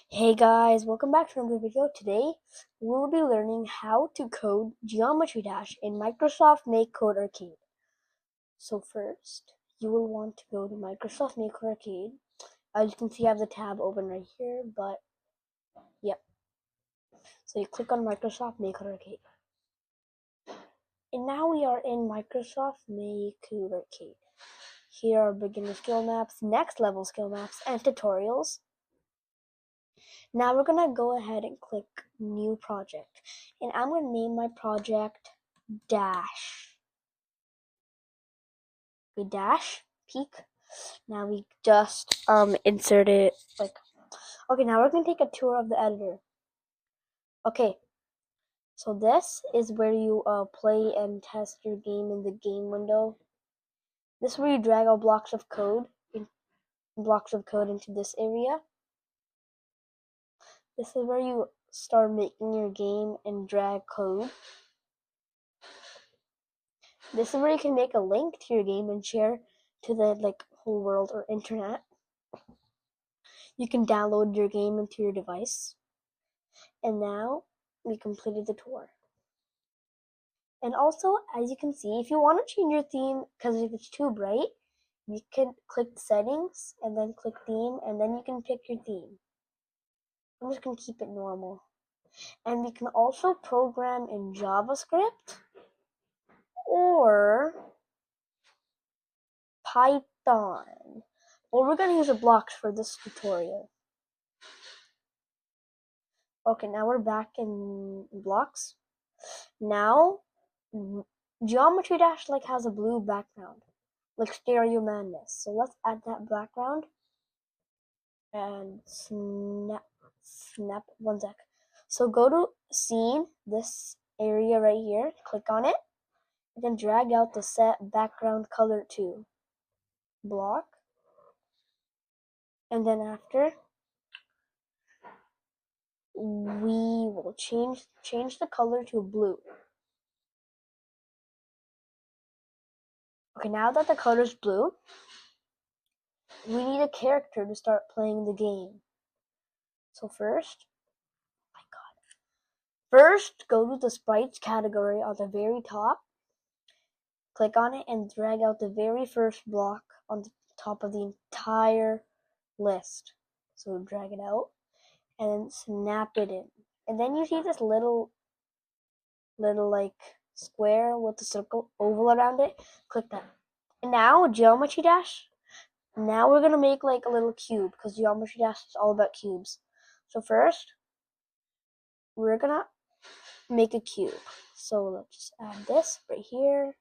Hey guys, welcome back to another video. Today we'll be learning how to code Geometry Dash in Microsoft Make Code Arcade. So first, you will want to go to Microsoft Make Code Arcade. As you can see, I have the tab open right here, but yep. So you click on Microsoft Make Code Arcade. And now we are in Microsoft Make Code Arcade. Here are beginner skill maps, next level skill maps, and tutorials. Now we're gonna go ahead and click new project, and I'm gonna name my project Dash. We dash peak. Now we just insert it okay. Now we're gonna take a tour of the editor. Okay, so this is where you play and test your game in the game window. This is where you drag out blocks of code into this area. This is where you start making your game and drag code. This is where you can make a link to your game and share to the whole world or internet. You can download your game into your device. And now we completed the tour. And also, as you can see, if you want to change your theme, because if it's too bright, you can click settings and then click theme, and then you can pick your theme. I'm just going to keep it normal. And we can also program in JavaScript or Python. Well, we're going to use the blocks for this tutorial. Okay, now we're back in blocks. Now, Geometry Dash has a blue background, like Stereo Madness. So let's add that background and snap. One sec. So go to scene, this area right here, click on it, and then drag out the set background color to block. And then after, we will change the color to blue. Okay, now that the color is blue, we need a character to start playing the game. So first, go to the sprites category on the very top, click on it, and drag out the very first block on the top of the entire list. So drag it out and then snap it in. And then you see this little square with the circle oval around it. Click that. And now Geometry Dash. Now we're gonna make a little cube because Geometry Dash is all about cubes. So first, we're gonna make a cube. So let's just add this right here.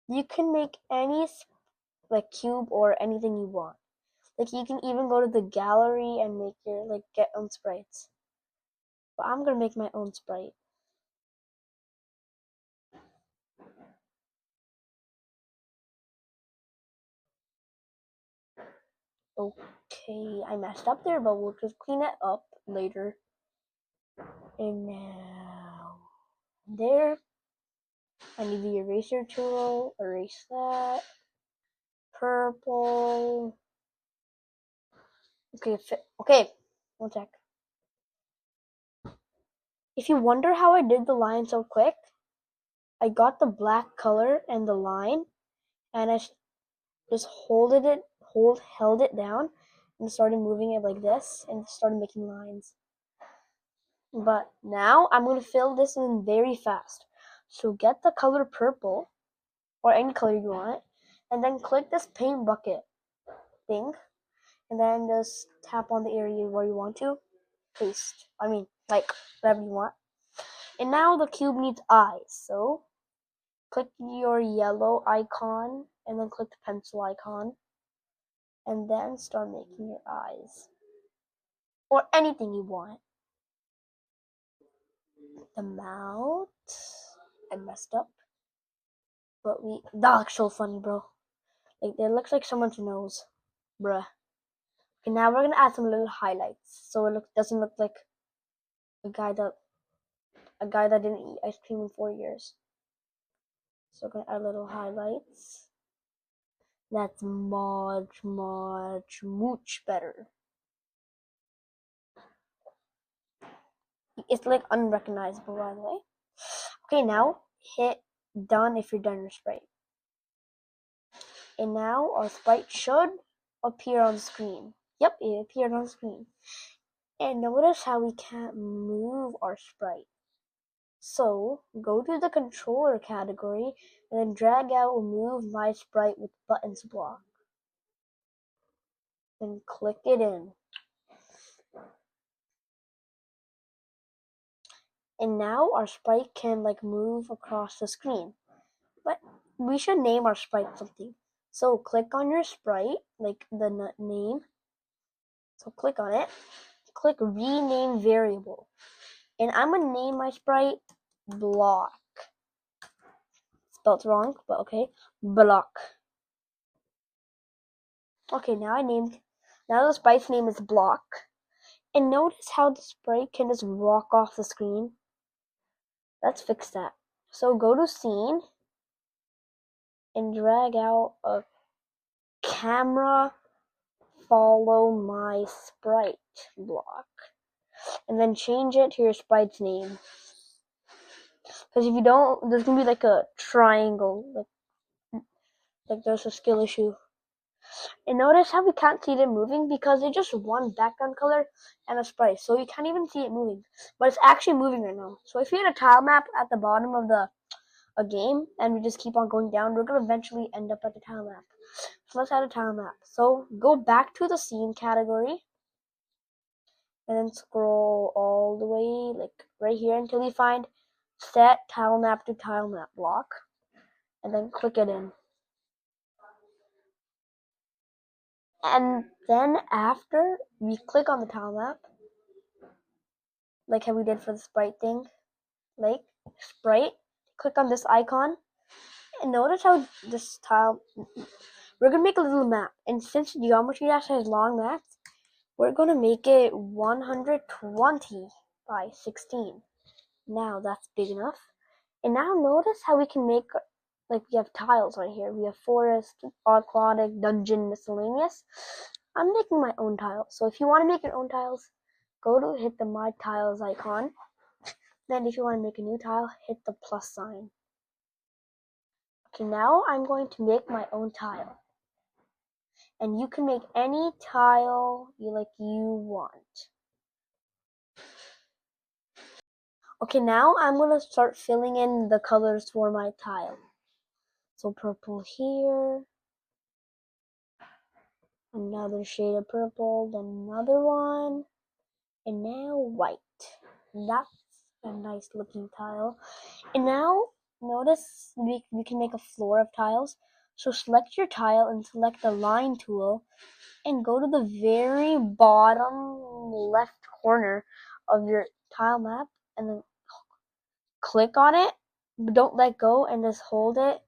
You can make any cube or anything you want. You can even go to the gallery and make your get own sprites. But I'm gonna make my own sprite. Okay, I messed up there, but we'll just clean it up later. And now there, I need the eraser tool. Erase that. Purple. Okay, one sec. If you wonder how I did the line so quick, I got the black color and the line, and I just held it down, and started moving it like this, and started making lines. But now I'm going to fill this in very fast. So get the color purple, or any color you want, and then click this paint bucket thing, and then just tap on the area where you want to paste. Whatever you want. And now the cube needs eyes, so click your yellow icon, and then click the pencil icon, and then start making your eyes. Or anything you want. The mouth, I messed up. But that looks so funny, bro. It looks like someone's nose. Bruh. Okay, now we're gonna add some little highlights. So it doesn't look like a guy that didn't eat ice cream in 4 years. So we're gonna add little highlights. That's much better. It's like unrecognizable, by the way. Okay, now hit done if you're done your sprite. And now our sprite should appear on screen. Yep, it appeared on screen. And notice how we can't move our sprite. So go to the controller category and then drag out Move My Sprite with Buttons block. Then click it in. And now our sprite can like move across the screen. But we should name our sprite something. So click on your sprite, like the name. So click on it. Click Rename Variable. And I'm going to name my sprite Block. Spelled wrong, but okay. Block. Okay, now the sprite's name is Block. And notice how the sprite can just walk off the screen. Let's fix that. So go to Scene and drag out a camera follow my sprite block. And then change it to your sprite's name. Because if you don't, there's going to be like a triangle. Like there's a skill issue. And notice how we can't see it moving because it's just one background color and a sprite. So you can't even see it moving. But it's actually moving right now. So if you had a tile map at the bottom of a game and we just keep on going down, we're going to eventually end up at the tile map. So let's add a tile map. So go back to the scene category and then scroll all the way like right here until you find set tile map to tile map block and then click it in. And then after we click on the tile map, like how we did for the sprite thing, like sprite, click on this icon and notice how this tile, we're going to make a little map. And since Geometry Dash has long maps, we're going to make it 120 by 16. Now that's big enough. And now notice how we can make, like we have tiles right here. We have forest, aquatic, dungeon, miscellaneous. I'm making my own tiles. So if you want to make your own tiles, go to hit the My Tiles icon. Then if you want to make a new tile, hit the plus sign. Okay, now I'm going to make my own tile. And you can make any tile you want. Okay, now I'm going to start filling in the colors for my tile. So purple here, another shade of purple, then another one, and now white. That's a nice looking tile. And now notice we can make a floor of tiles. So select your tile and select the line tool and go to the very bottom left corner of your tile map and then click on it, but don't let go and just hold it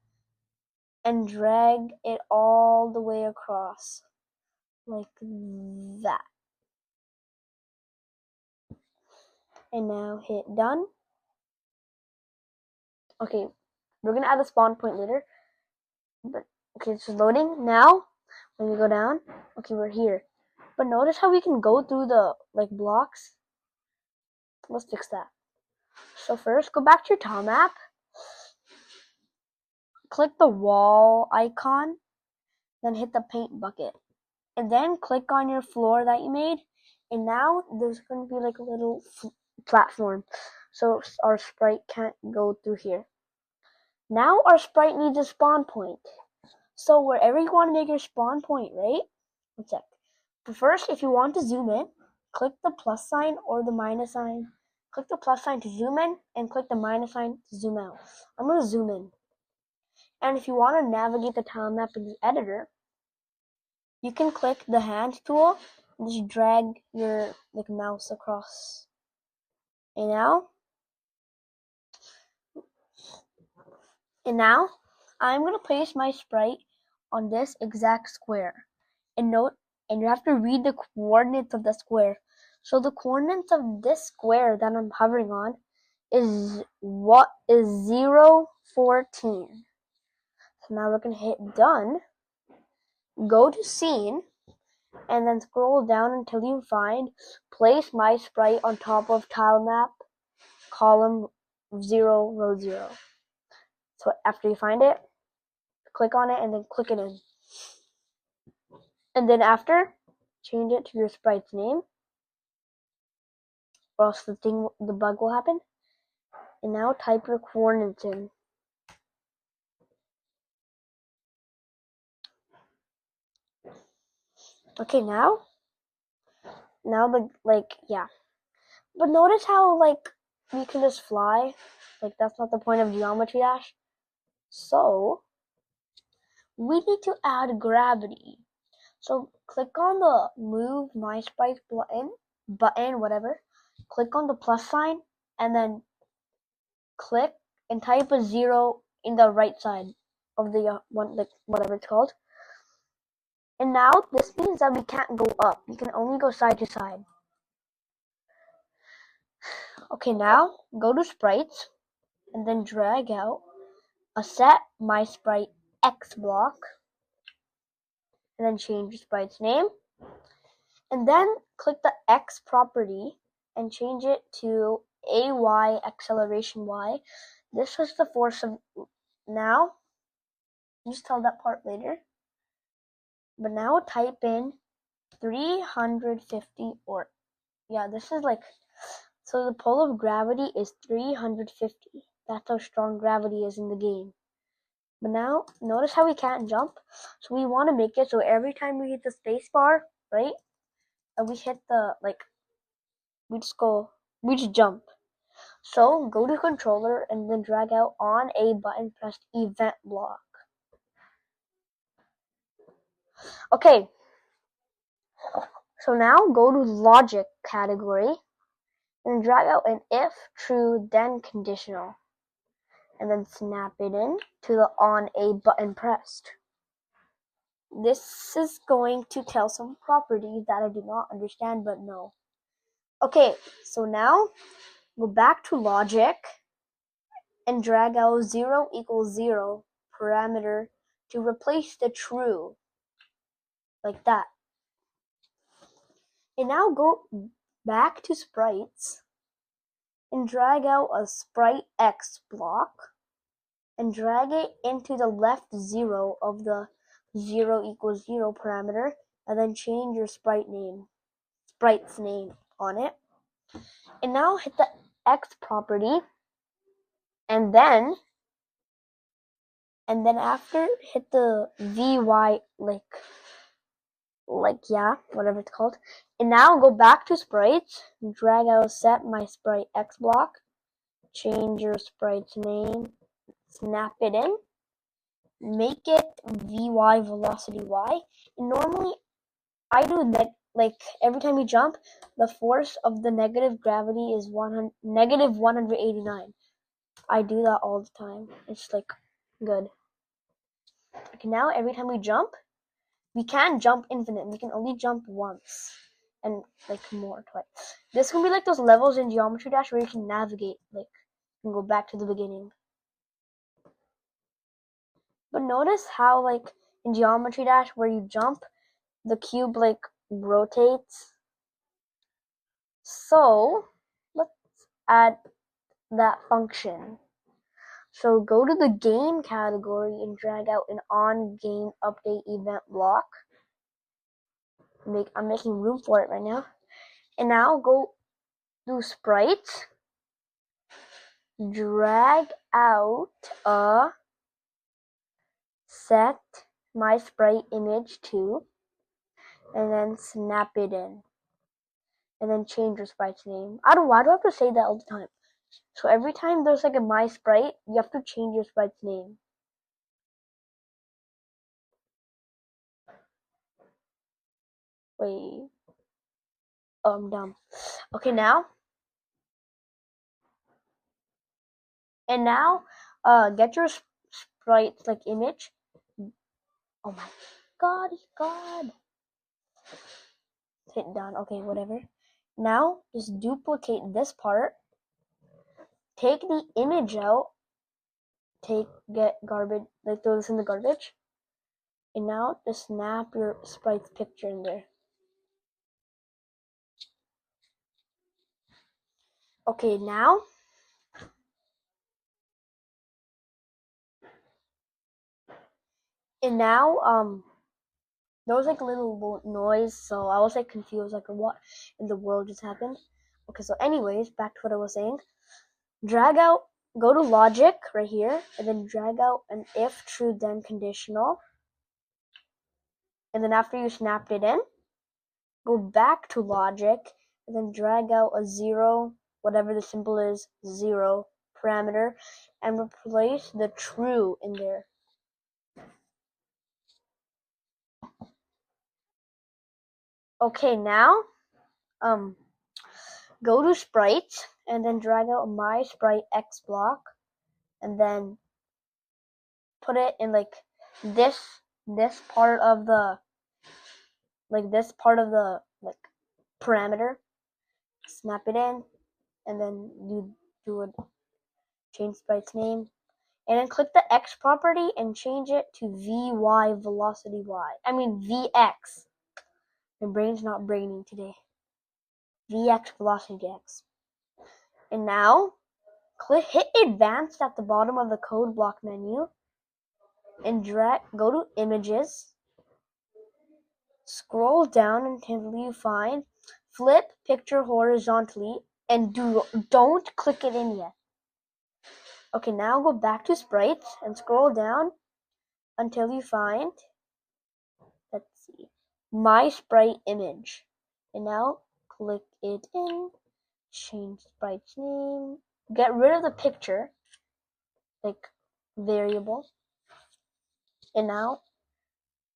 and drag it all the way across like that. And now hit done. Okay, we're gonna add a spawn point later. But okay, it's loading now. When we go down, okay, we're here. But notice how we can go through the blocks. Let's fix that. So first, go back to your tile map. Click the wall icon, then hit the paint bucket, and then click on your floor that you made. And now there's going to be like a little platform, so our sprite can't go through here. Now our sprite needs a spawn point. So wherever you want to make your spawn point, right? One sec. But first, if you want to zoom in, click the plus sign or the minus sign. Click the plus sign to zoom in and click the minus sign to zoom out. I'm going to zoom in. And if you want to navigate the tile map in the editor, you can click the hand tool and just drag your mouse across. And now I'm going to place my sprite on this exact square. And you have to read the coordinates of the square. So the coordinates of this square that I'm hovering on is 0, 14. So now we're going to hit done. Go to scene and then scroll down until you find place my sprite on top of tile map column 0, row 0. So after you find it, click on it and then click it in. And then after, change it to your sprite's name, or else the bug will happen. And now type your coordinates in. Okay, now yeah. But notice how you can just fly. That's not the point of geometry dash. So we need to add gravity. So click on the move my sprite button, whatever. Click on the plus sign and then click and type a 0 in the right side of the whatever it's called. And now this means that we can't go up. We can only go side to side. Okay, now go to sprites and then drag out a set my sprite X block and then change the sprite's name. And then click the X property and change it to AY acceleration Y. This was the force of now. Just tell that part later. But now type in 350 or yeah, this is so the pull of gravity is 350. That's how strong gravity is in the game. But now notice how we can't jump. So we want to make it so every time we hit the space bar, right? We hit the we just jump. So go to controller and then drag out on a button pressed event block. Okay. So now go to logic category and drag out an if true then conditional. And then snap it in to the on a button pressed. This is going to tell some properties that I do not understand but know. Okay, so now go back to logic and drag out 0 equals 0 parameter to replace the true, like that. And now go back to sprites and drag out a sprite X block and drag it into the left 0 of the 0 equals 0 parameter and then change your sprite's name on it. And now hit the X property and then after hit the VY yeah, whatever it's called. And now go back to sprites, drag out set my sprite X block, change your sprite's name, snap it in, make it VY velocity Y. And normally I do every time you jump, the force of the negative gravity is negative 189. I do that all the time. It's good. Okay, now every time we jump, we can't jump infinite. We can only jump once and more twice. This can be like those levels in Geometry Dash where you can navigate, you can go back to the beginning. But notice how in Geometry Dash where you jump, the cube rotates. So let's add that function. So go to the game category and drag out an on game update event block. I'm making room for it right now. And now go to sprites, drag out a set my sprite image to, and then snap it in. And then change your sprite's name. Why do I have to say that all the time? So every time there's a my sprite, you have to change your sprite's name. Wait. Oh, I'm dumb. Okay, now. And now, get your sprite's image. Oh my god. Hit done. Okay, whatever. Now, just duplicate this part. Take the image out. Get garbage, throw this in the garbage. And now, just snap your sprite's picture in there. Okay, now And now, there was like a little noise, so I was like confused, like what in the world just happened. Okay, so anyways, back to what I was saying. Go to logic right here, and then drag out an if true then conditional. And then after you snapped it in, go back to logic, and then drag out a 0, whatever the symbol is, 0 parameter, and replace the true in there. Okay, now, go to sprites, and then drag out my sprite X block, and then put it in like this part of the like parameter. Snap it in, and then you do a change sprite's name, and then click the X property and change it to VY velocity Y. I mean VX. My brain's not braining today. VX velocity X. And now hit advanced at the bottom of the code block menu, and go to images, scroll down until you find flip picture horizontally, and don't click it in yet. Okay, now go back to sprites and scroll down until you find, let's see, my sprite image. And now click it in, change sprite's name, get rid of the picture, like variable, and now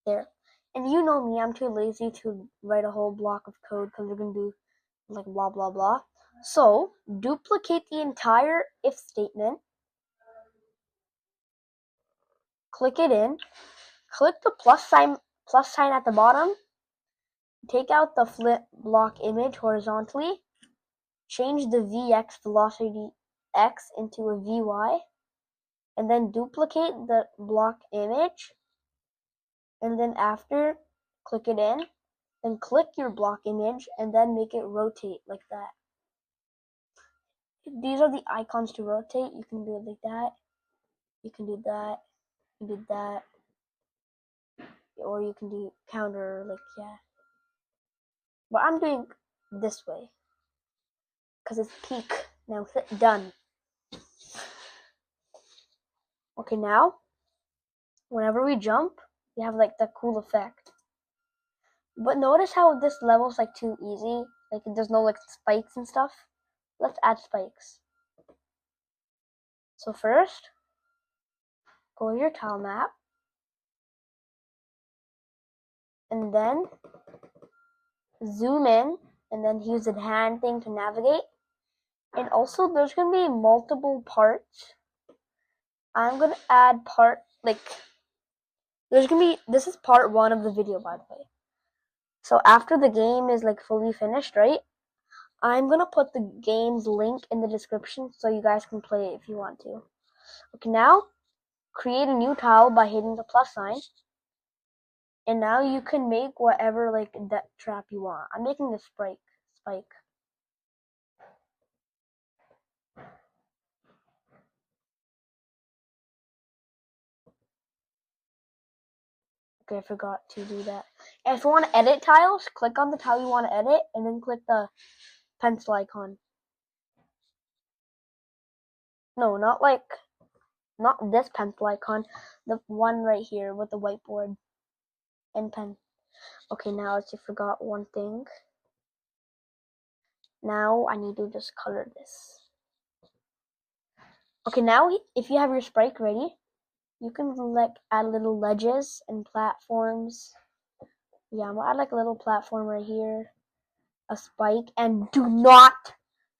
there. And you know me, I'm too lazy to write a whole block of code because we're going to do like blah blah blah. So duplicate the entire if statement, click it in, click the plus sign at the bottom, take out the flip block image horizontally, change the VX velocity X into a VY, and then duplicate the block image, and then after click it in, then click your block image and then make it rotate like that. These are the icons to rotate. You can do it like that, you can do that, you can do that, or you can do counter, like, yeah. But I'm doing this way because it's peak. Now done. Okay, now whenever we jump, we have like the cool effect. But notice how this level's like too easy. Like there's no like spikes and stuff. Let's add spikes. So first, go to your tile map, and then zoom in, and then use the hand thing to navigate. And also there's gonna be multiple parts. I'm gonna add this is part 1 of the video, by the way. So after the game is like fully finished, right? I'm gonna put the game's link in the description so you guys can play it if you want to. Okay, now create a new tile by hitting the plus sign. And now you can make whatever like death trap you want. I'm making the spike. Okay, I forgot to do that. And if you want to edit tiles, click on the tile you want to edit, and then click the pencil icon. No, not this pencil icon. The one right here with the whiteboard and pen. Okay, now I just forgot one thing. Now I need to just color this. Okay, now if you have your sprite ready, you can like add little ledges and platforms. Yeah, I'm gonna add like a little platform right here, a spike, and do not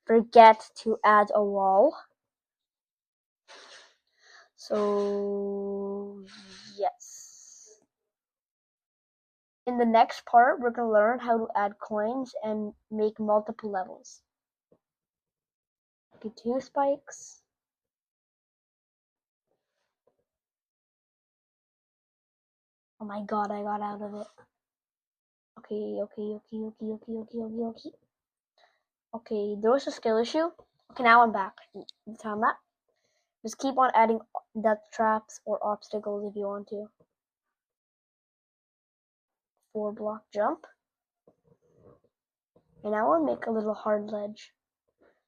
forget to add a wall. So yes. In the next part, we're gonna learn how to add coins and make multiple levels. Okay, 2 spikes. Oh my god, I got out of it. Okay. Okay, there was a skill issue. Okay, now I'm back. Time that. Just keep on adding death traps or obstacles if you want to. 4-block jump. And now I'll make a little hard ledge.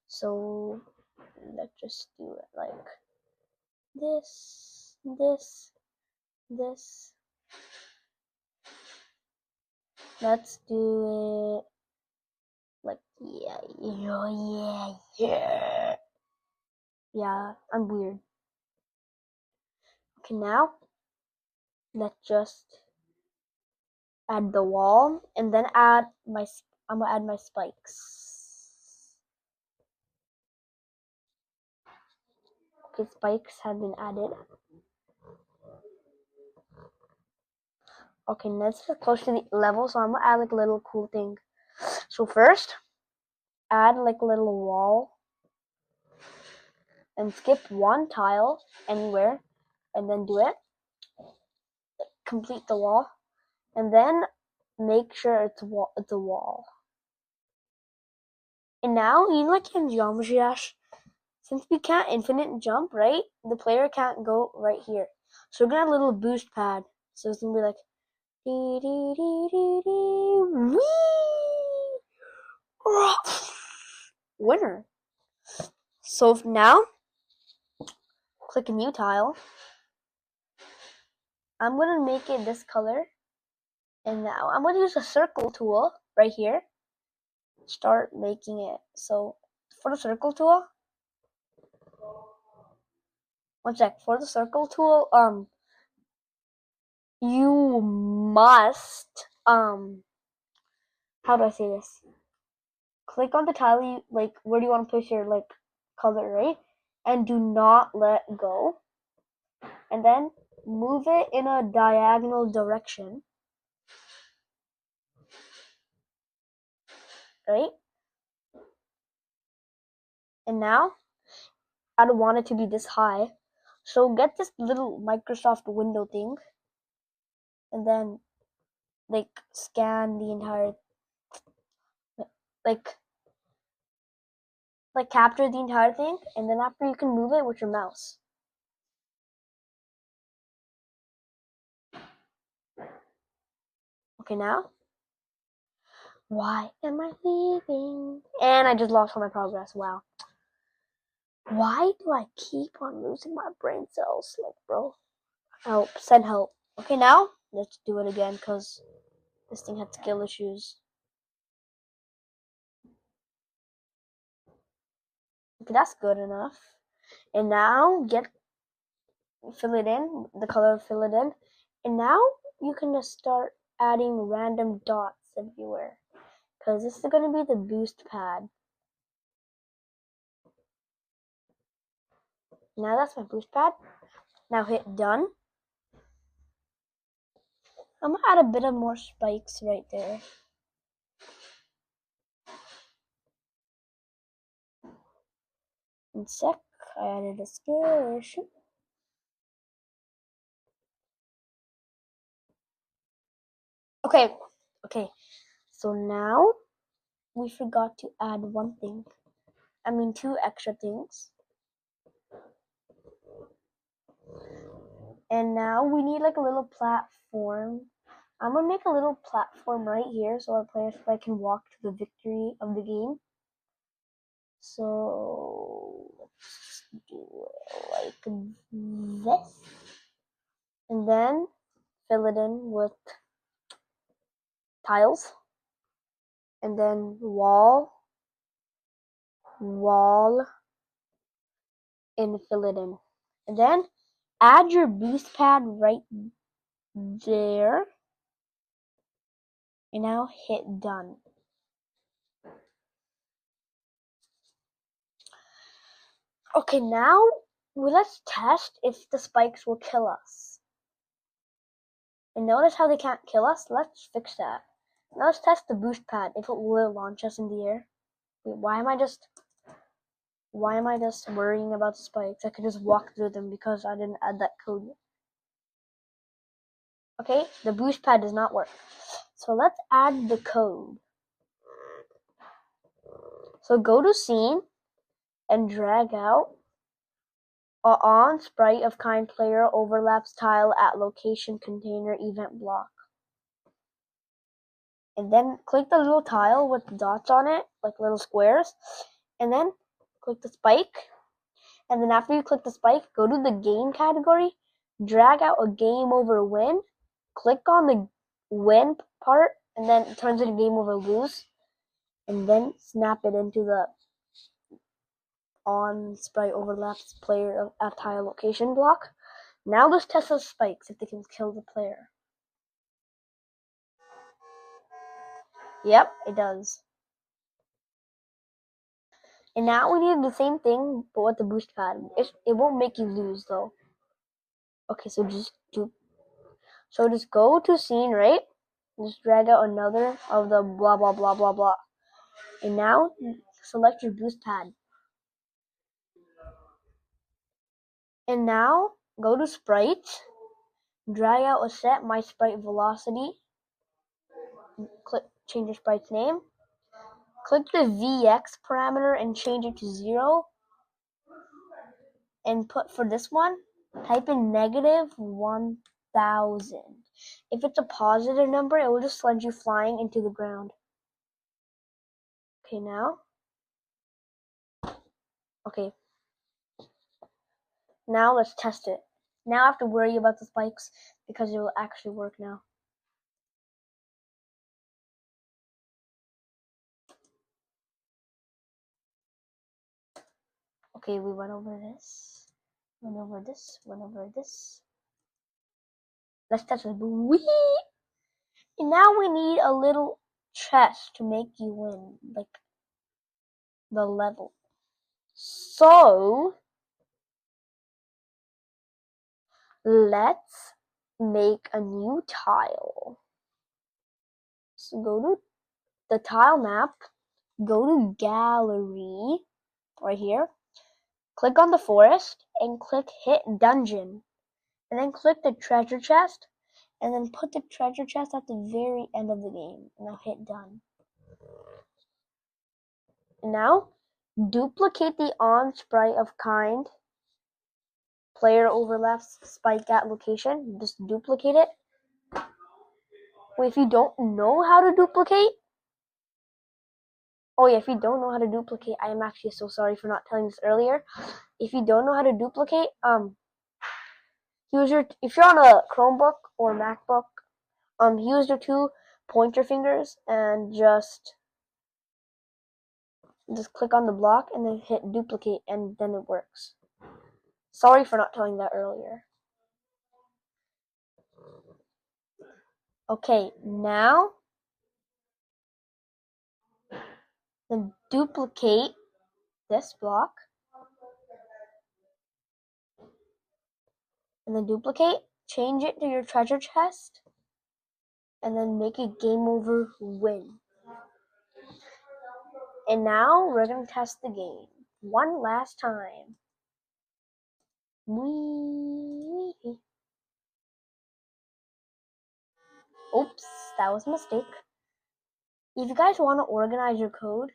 So let's just do it like this, this, this. Let's do it like yeah. Yeah, I'm weird. Okay, now let's just add the wall and then I'm gonna add my spikes. Okay, spikes have been added. Okay, let's get close to the level, so I'm gonna add like a little cool thing. So first, add like a little wall and skip one tile anywhere and then do it. Complete the wall and then make sure it's a wall. And now, like in Geometry Dash, since we can't infinite jump, right? The player can't go right here. So we're gonna have a little boost pad. So it's gonna be like dee dee dee dee dee wee. Winner. So now click a new tile. I'm gonna make it this color. And now I'm gonna use a circle tool right here. Start making it. So for the circle tool, one sec. For the circle tool, you must how do I say this? Click on the tile you like where do you want to place your like color, right? And do not let go. And then move it in a diagonal direction. Right? And now I don't want it to be this high. So get this little Microsoft window thing and then like scan the entire like capture the entire thing, and then after you can move it with your mouse. Okay, now why am I leaving? And I just lost all my progress. Wow. Why do I keep on losing my brain cells? Like, bro, help, send help. Okay, now let's do it again because this thing had skill issues. Okay, that's good enough. And now fill it in, the color, fill it in. And now you can just start adding random dots everywhere because this is going to be the boost pad. Now that's my boost pad. Now hit done. I'm going to add a bit of more spikes right there. In sec, I added a skeleton. Okay. So now we forgot to add one thing. I mean, 2 extra things. And now we need like a little platform. I'm gonna make a little platform right here so our players can walk to the victory of the game. So let's do it like this. And then fill it in with tiles. And then wall, and fill it in. And then add your boost pad right there. And now hit done. Okay, now let's test if the spikes will kill us. And notice how they can't kill us? Let's fix that. Now let's test the boost pad, if it will launch us in the air. Wait, why am I just worrying about the spikes? I could just walk through them because I didn't add that code yet. Okay, the boost pad does not work. So let's add the code. So go to scene and drag out on sprite of kind player overlaps tile at location container event block. And then click the little tile with the dots on it, like little squares. And then click the spike. And then after you click the spike, go to the game category, drag out a game over win, click on the win part, and then it turns into game over lose. And then snap it into the on sprite overlaps player at tile location block. Now let's test those spikes if they can kill the player. Yep, it does. And now we need the same thing, but with the boost pad. It won't make you lose though. Okay, so just go to scene, right? Just drag out another of the blah blah blah blah blah. And now select your boost pad. And now go to sprites, drag out a set my sprite velocity. Click change your sprite's name. Click the VX parameter and change it to 0. And put for this one, type in -1000. If it's a positive number, it will just send you flying into the ground. Okay, now. Okay. Now let's test it. Now I have to worry about the spikes because it will actually work now. Okay, we went over this. Went over this. Went over this. Let's test it. Whee! And now we need a little chest to make you win, like the level. So let's make a new tile. So go to the tile map, go to gallery right here, click on the forest and click hit dungeon, and then click the treasure chest and then put the treasure chest at the very end of the game, and now hit done. And now duplicate the on sprite of kind player overlaps spike at location. Just duplicate it. Wait, if you don't know how to duplicate, oh yeah, if you don't know how to duplicate, I am actually so sorry for not telling this earlier. If you don't know how to duplicate, if you're on a Chromebook or MacBook, use your 2 pointer fingers and just click on the block and then hit duplicate, and then it works. Sorry for not telling that earlier. Okay, now then duplicate this block and then duplicate, change it to your treasure chest, and then make it game over win. And now we're going to test the game one last time. Oops, that was a mistake. If you guys want to organize your code,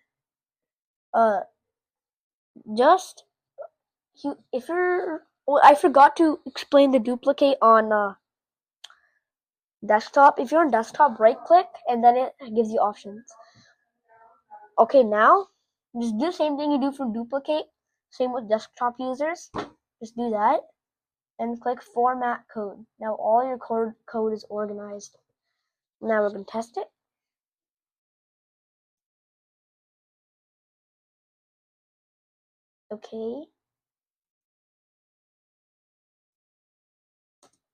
I forgot to explain the duplicate on desktop. If you're on desktop, right click and then it gives you options. Okay, now just do the same thing you do for duplicate. Same with desktop users. Just do that and click format code. Now all your code is organized. Now we're going to test it. Okay.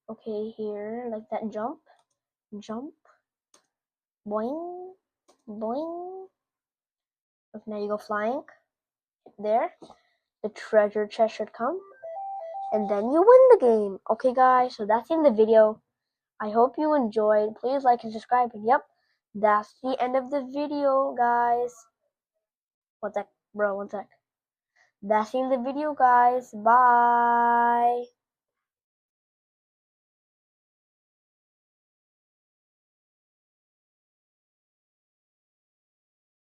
Okay, here, like that jump. Boing, boing. Okay, now you go flying. There. The treasure chest should come. And then you win the game. Okay, guys, so that's in the video. I hope you enjoyed. Please like and subscribe. And yep, that's the end of the video, guys. One sec, bro, one sec. That's in the video, guys. Bye.